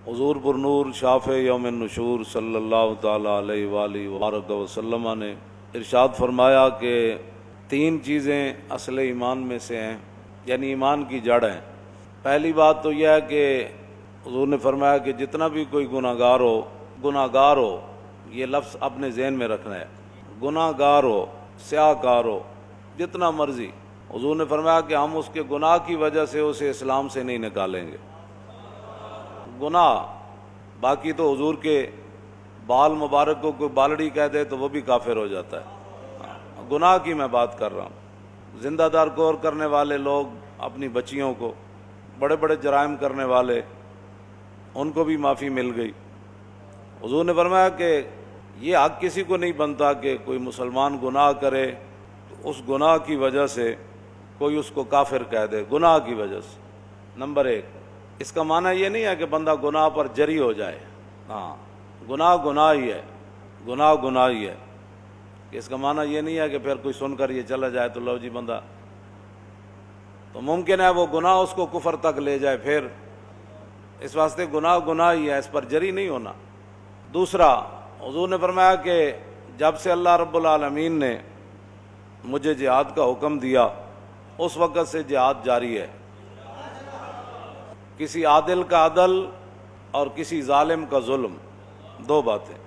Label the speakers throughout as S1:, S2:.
S1: حضور پر نور شافع یوم النشور صلی اللہ تعالیٰ علیہ وآلہ وبارک وسلم نے ارشاد فرمایا کہ 3 چیزیں اصل ایمان میں سے ہیں، یعنی ایمان کی جڑ ہیں۔ پہلی بات تو یہ ہے کہ حضور نے فرمایا کہ جتنا بھی کوئی گناہگار ہو، یہ لفظ اپنے ذہن میں رکھنا ہے، گناہگار ہو، سیاہ کار ہو، جتنا مرضی، حضور نے فرمایا کہ ہم اس کے گناہ کی وجہ سے اسے اسلام سے نہیں نکالیں گے۔ گناہ، باقی تو حضور کے بال مبارک کو کوئی بالڑی کہہ دے تو وہ بھی کافر ہو جاتا ہے۔ گناہ کی میں بات کر رہا ہوں۔ زندہ دار کور کرنے والے لوگ اپنی بچیوں کو، بڑے بڑے جرائم کرنے والے، ان کو بھی معافی مل گئی۔ حضور نے فرمایا کہ یہ حق کسی کو نہیں بنتا کہ کوئی مسلمان گناہ کرے تو اس گناہ کی وجہ سے کوئی اس کو کافر کہہ دے، گناہ کی وجہ سے۔ نمبر 1، اس کا معنی یہ نہیں ہے کہ بندہ گناہ پر جری ہو جائے، ہاں، گناہ ہی ہے، گناہ ہی ہے۔ اس کا معنی یہ نہیں ہے کہ پھر کوئی سن کر یہ چلا جائے تو لو جی بندہ، تو ممکن ہے وہ گناہ اس کو کفر تک لے جائے، پھر اس واسطے گناہ ہی ہے، اس پر جری نہیں ہونا۔ دوسرا، حضور نے فرمایا کہ جب سے اللہ رب العالمین نے مجھے جہاد کا حکم دیا اس وقت سے جہاد جاری ہے۔ کسی عادل کا عدل اور کسی ظالم کا ظلم، 2 باتیں،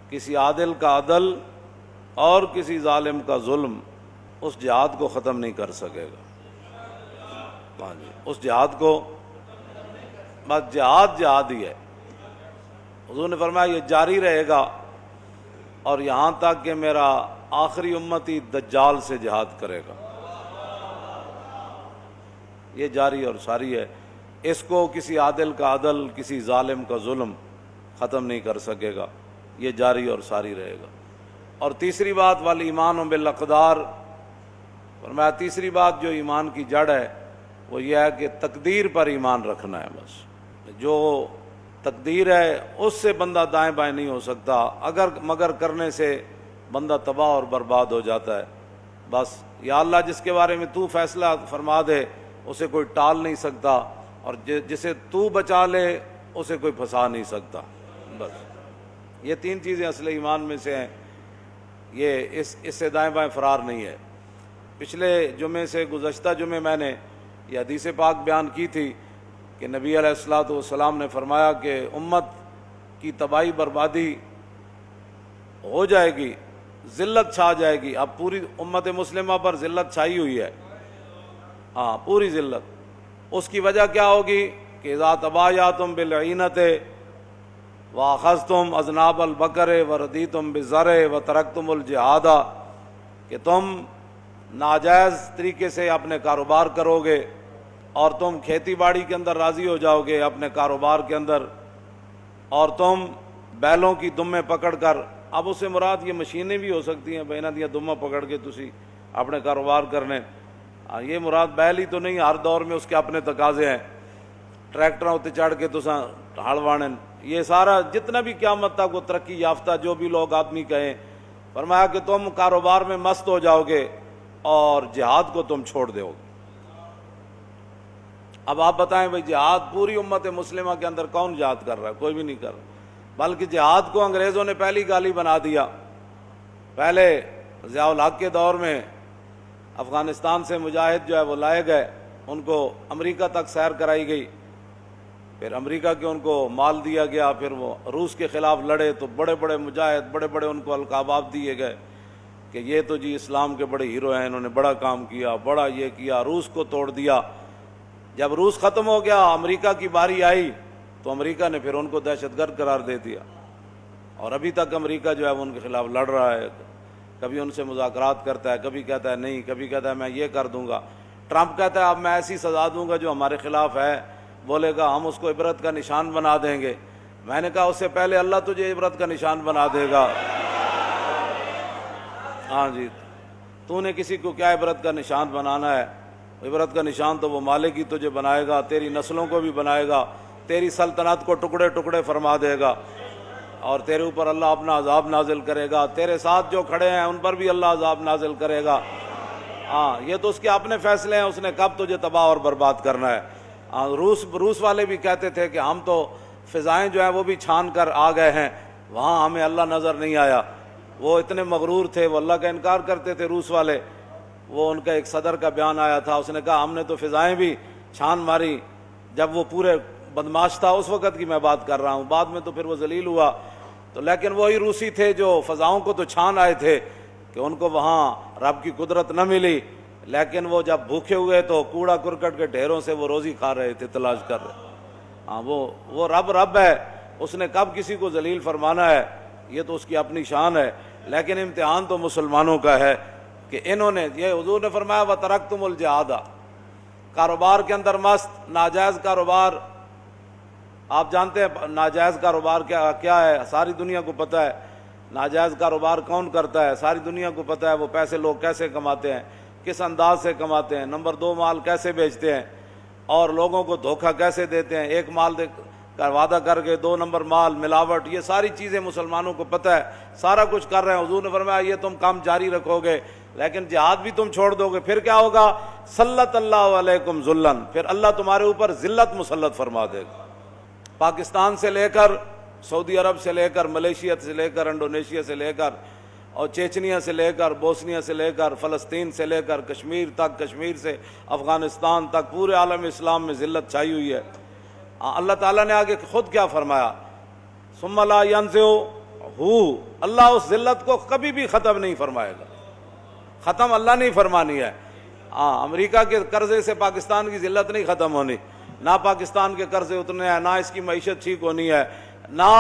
S1: کسی عادل کا عدل اور کسی ظالم کا ظلم اس جہاد کو ختم نہیں کر سکے گا۔ ہاں جی، اس جہاد کو، بس جہاد ہی ہے۔ حضور نے فرمایا یہ جاری رہے گا اور یہاں تک کہ میرا آخری امتی دجال سے جہاد کرے گا، یہ جاری اور ساری ہے۔ اس کو کسی عادل کا عدل، کسی ظالم کا ظلم ختم نہیں کر سکے گا، یہ جاری اور ساری رہے گا۔ اور تیسری بات، والایمان بالاقدار، فرمایا تیسری بات جو ایمان کی جڑ ہے وہ یہ ہے کہ تقدیر پر ایمان رکھنا ہے۔ بس جو تقدیر ہے اس سے بندہ دائیں بائیں نہیں ہو سکتا، مگر کرنے سے بندہ تباہ اور برباد ہو جاتا ہے۔ بس یا اللہ جس کے بارے میں تو فیصلہ فرما دے اسے کوئی ٹال نہیں سکتا، اور جسے تو بچا لے اسے کوئی پھنسا نہیں سکتا۔ بس یہ 3 چیزیں اصل ایمان میں سے ہیں، یہ اس سے دائیں بائیں فرار نہیں ہے۔ پچھلے جمعے سے گزشتہ جمعے میں نے یہ حدیث پاک بیان کی تھی کہ نبی علیہ الصلوۃ والسلام نے فرمایا کہ امت کی تباہی بربادی ہو جائے گی، ذلت چھا جائے گی۔ اب پوری امت مسلمہ پر ذلت چھائی ہوئی ہے، ہاں، پوری ذلت۔ اس کی وجہ کیا ہوگی کہ اذا تبایعتم بالعینۃ واخذتم اذناب البقر وردیتم بالزرع وترکتم الجہاد، کہ تم ناجائز طریقے سے اپنے کاروبار کرو گے اور تم کھیتی باڑی کے اندر راضی ہو جاؤ گے اپنے کاروبار کے اندر، اور تم بیلوں کی دمیں پکڑ کر، اب اس سے مراد یہ مشینیں بھی ہو سکتی ہیں، بہنا دیا دمہ پکڑ کے تسی اپنے کاروبار کرنے، یہ مراد بیل ہی تو نہیں، ہر دور میں اس کے اپنے تقاضے ہیں، ٹریکٹراں اتنے چڑھ کے تساں ہل وانے، یہ سارا جتنا بھی قیامت تک وہ ترقی یافتہ جو بھی لوگ آدمی کہیں، فرمایا کہ تم کاروبار میں مست ہو جاؤ گے اور جہاد کو تم چھوڑ دو گے۔ اب آپ بتائیں بھائی، جہاد پوری امت مسلمہ کے اندر کون جہاد کر رہا ہے؟ کوئی بھی نہیں کر رہا، بلکہ جہاد کو انگریزوں نے پہلی گالی بنا دیا۔ پہلے ضیاء الحق کے دور میں افغانستان سے مجاہد جو ہے وہ لائے گئے، ان کو امریکہ تک سیر کرائی گئی، پھر امریکہ کے ان کو مال دیا گیا، پھر وہ روس کے خلاف لڑے تو بڑے بڑے مجاہد، بڑے بڑے ان کو القابات دیے گئے کہ یہ تو جی اسلام کے بڑے ہیرو ہیں، انہوں نے بڑا کام کیا، بڑا یہ کیا، روس کو توڑ دیا۔ جب روس ختم ہو گیا، امریکہ کی باری آئی تو امریکہ نے پھر ان کو دہشت گرد قرار دے دیا، اور ابھی تک امریکہ جو ہے وہ ان کے خلاف لڑ رہا ہے، کبھی ان سے مذاکرات کرتا ہے، کبھی کہتا ہے نہیں، کبھی کہتا ہے میں یہ کر دوں گا۔ ٹرمپ کہتا ہے اب میں ایسی سزا دوں گا جو ہمارے خلاف ہے، بولے گا ہم اس کو عبرت کا نشان بنا دیں گے۔ میں نے کہا اس سے پہلے اللہ تجھے عبرت کا نشان بنا دے گا۔ ہاں جی، تو نے کسی کو کیا عبرت کا نشان بنانا ہے؟ عبرت کا نشان تو وہ مالک ہی تجھے بنائے گا، تیری نسلوں کو بھی بنائے گا، تیری سلطنت کو ٹکڑے ٹکڑے فرما دے گا، اور تیرے اوپر اللہ اپنا عذاب نازل کرے گا، تیرے ساتھ جو کھڑے ہیں ان پر بھی اللہ عذاب نازل کرے گا۔ ہاں، یہ تو اس کے اپنے فیصلے ہیں، اس نے کب تجھے تباہ اور برباد کرنا ہے۔ روس والے بھی کہتے تھے کہ ہم تو فضائیں جو ہیں وہ بھی چھان کر آ گئے ہیں، وہاں ہمیں اللہ نظر نہیں آیا۔ وہ اتنے مغرور تھے، وہ اللہ کا انکار کرتے تھے روس والے۔ وہ ان کا ایک صدر کا بیان آیا تھا، اس نے کہا ہم نے تو فضائیں بھی چھان ماری، جب وہ پورے بدماش تھا اس وقت کی میں بات کر رہا ہوں، بعد میں تو پھر وہ ذلیل ہوا۔ تو لیکن وہی روسی تھے جو فضاؤں کو تو چھان آئے تھے کہ ان کو وہاں رب کی قدرت نہ ملی، لیکن وہ جب بھوکے ہوئے تو کوڑا کرکٹ کے ڈھیروں سے وہ روزی کھا رہے تھے، تلاش کر رہے۔ ہاں وہ رب ہے، اس نے کب کسی کو ذلیل فرمانا ہے یہ تو اس کی اپنی شان ہے، لیکن امتحان تو مسلمانوں کا ہے کہ انہوں نے، یہ حضور نے فرمایا وَتَرَكْتُمُ الْجِهَادَ، کاروبار کے اندر مست، ناجائز کاروبار۔ آپ جانتے ہیں ناجائز کاروبار کیا ہے، ساری دنیا کو پتہ ہے ناجائز کاروبار کون کرتا ہے، ساری دنیا کو پتہ ہے وہ پیسے لوگ کیسے کماتے ہیں، کس انداز سے کماتے ہیں، نمبر 2 مال کیسے بیچتے ہیں اور لوگوں کو دھوکہ کیسے دیتے ہیں، ایک مال کا وعدہ کر کے 2 نمبر مال، ملاوٹ، یہ ساری چیزیں مسلمانوں کو پتہ ہے، سارا کچھ کر رہے ہیں۔ حضور نے فرمایا یہ تم کام جاری رکھو گے لیکن جہاد بھی تم چھوڑ دو گے، پھر کیا ہوگا؟ سلط اللہ علیکم ذلًا، پھر اللہ تمہارے اوپر ذلت مسلط فرما دے گا۔ پاکستان سے لے کر سعودی عرب سے لے کر ملیشیا سے لے کر انڈونیشیا سے لے کر اور چیچنیا سے لے کر بوسنیا سے لے کر فلسطین سے لے کر کشمیر تک، کشمیر سے افغانستان تک، پورے عالم اسلام میں ذلت چھائی ہوئی ہے۔ اللہ تعالیٰ نے آگے خود کیا فرمایا؟ ثم لا ينزعه، اللہ اس ذلت کو کبھی بھی ختم نہیں فرمائے گا، ختم اللہ نہیں فرمانی ہے۔ امریکہ کے قرضے سے پاکستان کی ذلت نہیں ختم ہونی، نہ پاکستان کے قرضے اتنے ہیں، نہ اس کی معیشت ٹھیک ہونی ہے، نہ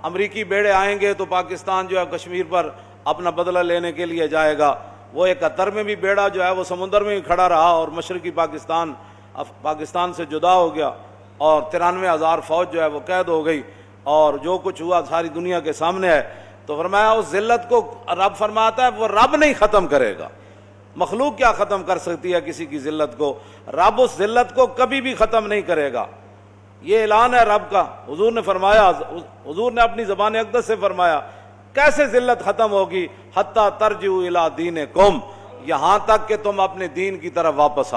S1: امریکی بیڑے آئیں گے تو پاکستان جو ہے کشمیر پر اپنا بدلہ لینے کے لیے جائے گا۔ وہ 71 میں بھی بیڑا جو ہے وہ سمندر میں ہی کھڑا رہا اور مشرقی پاکستان سے جدا ہو گیا، اور 93,000 فوج جو ہے وہ قید ہو گئی، اور جو کچھ ہوا ساری دنیا کے سامنے ہے۔ تو فرمایا اس ذلت کو رب فرماتا ہے وہ رب نہیں ختم کرے گا، مخلوق کیا ختم کر سکتی ہے کسی کی ذلت کو؟ رب اس ذلت کو کبھی بھی ختم نہیں کرے گا، یہ اعلان ہے رب کا۔ حضور نے فرمایا، حضور نے اپنی زبان اقدس سے فرمایا کیسے ذلت ختم ہوگی؟ حتی ترجعوا الی دینکم، یہاں تک کہ تم اپنے دین کی طرف واپس